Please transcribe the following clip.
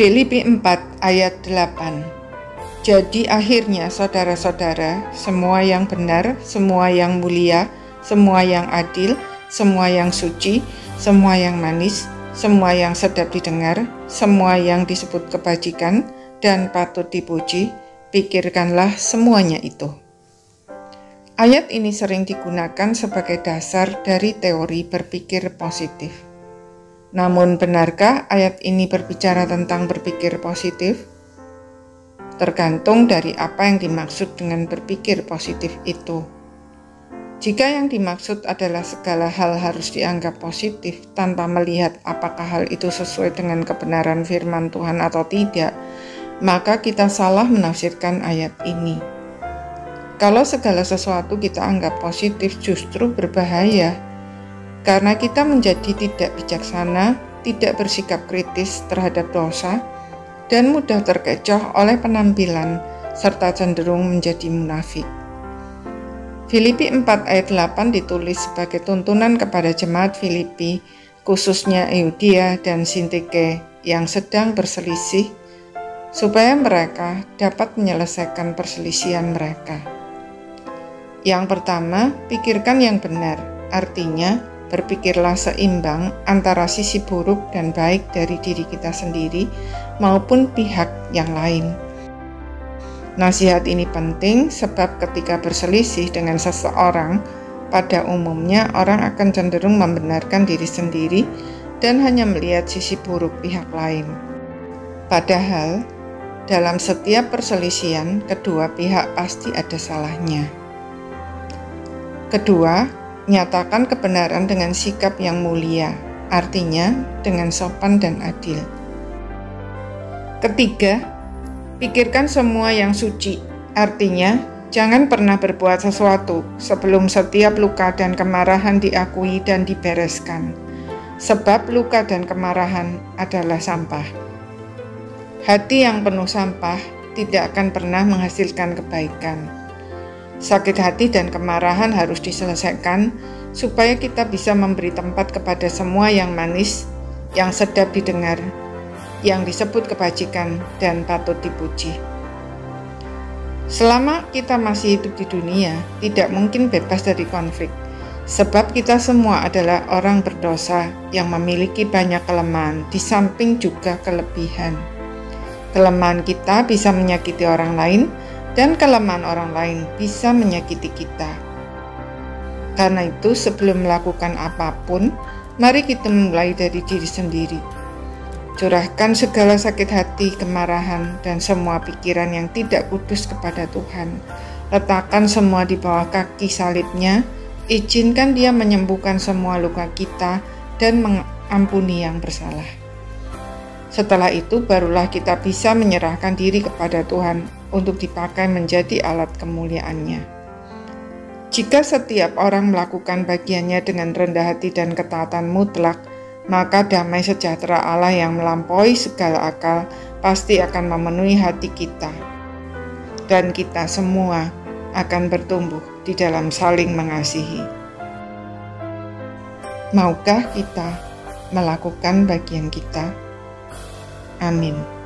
Filipi 4 ayat 8. Jadi akhirnya saudara-saudara, semua yang benar, semua yang mulia, semua yang adil, semua yang suci, semua yang manis, semua yang sedap didengar, semua yang disebut kebajikan dan patut dipuji, pikirkanlah semuanya itu. Ayat ini sering digunakan sebagai dasar dari teori berpikir positif. Namun benarkah ayat ini berbicara tentang berpikir positif? Tergantung dari apa yang dimaksud dengan berpikir positif itu. Jika yang dimaksud adalah segala hal harus dianggap positif tanpa melihat apakah hal itu sesuai dengan kebenaran firman Tuhan atau tidak, maka kita salah menafsirkan ayat ini. Kalau segala sesuatu kita anggap positif justru berbahaya, karena kita menjadi tidak bijaksana, tidak bersikap kritis terhadap dosa, dan mudah terkecoh oleh penampilan, serta cenderung menjadi munafik. Filipi 4 ayat 8 ditulis sebagai tuntunan kepada jemaat Filipi, khususnya Euodia dan Sintike yang sedang berselisih, supaya mereka dapat menyelesaikan perselisihan mereka. Yang pertama, pikirkan yang benar, artinya berpikirlah seimbang antara sisi buruk dan baik dari diri kita sendiri maupun pihak yang lain. Nasihat ini penting sebab ketika berselisih dengan seseorang, pada umumnya orang akan cenderung membenarkan diri sendiri dan hanya melihat sisi buruk pihak lain. Padahal, dalam setiap perselisihan, kedua pihak pasti ada salahnya. Kedua, nyatakan kebenaran dengan sikap yang mulia, artinya dengan sopan dan adil. Ketiga, pikirkan semua yang suci, artinya jangan pernah berbuat sesuatu sebelum setiap luka dan kemarahan diakui dan dibereskan, sebab luka dan kemarahan adalah sampah. Hati yang penuh sampah tidak akan pernah menghasilkan kebaikan. Sakit hati dan kemarahan harus diselesaikan supaya kita bisa memberi tempat kepada semua yang manis, yang sedap didengar, yang disebut kebajikan dan patut dipuji. Selama kita masih hidup di dunia, tidak mungkin bebas dari konflik, sebab kita semua adalah orang berdosa yang memiliki banyak kelemahan, di samping juga kelebihan. Kelemahan kita bisa menyakiti orang lain, dan kelemahan orang lain bisa menyakiti kita. Karena itu, sebelum melakukan apapun, mari kita mulai dari diri sendiri. Curahkan segala sakit hati, kemarahan, dan semua pikiran yang tidak kudus kepada Tuhan. Letakkan semua di bawah kaki salibnya, izinkan Dia menyembuhkan semua luka kita dan mengampuni yang bersalah. Setelah itu, barulah kita bisa menyerahkan diri kepada Tuhan untuk dipakai menjadi alat kemuliaan-Nya. Jika setiap orang melakukan bagiannya dengan rendah hati dan ketaatan mutlak, maka damai sejahtera Allah yang melampaui segala akal pasti akan memenuhi hati kita. Dan kita semua akan bertumbuh di dalam saling mengasihi. Maukah kita melakukan bagian kita? Amin.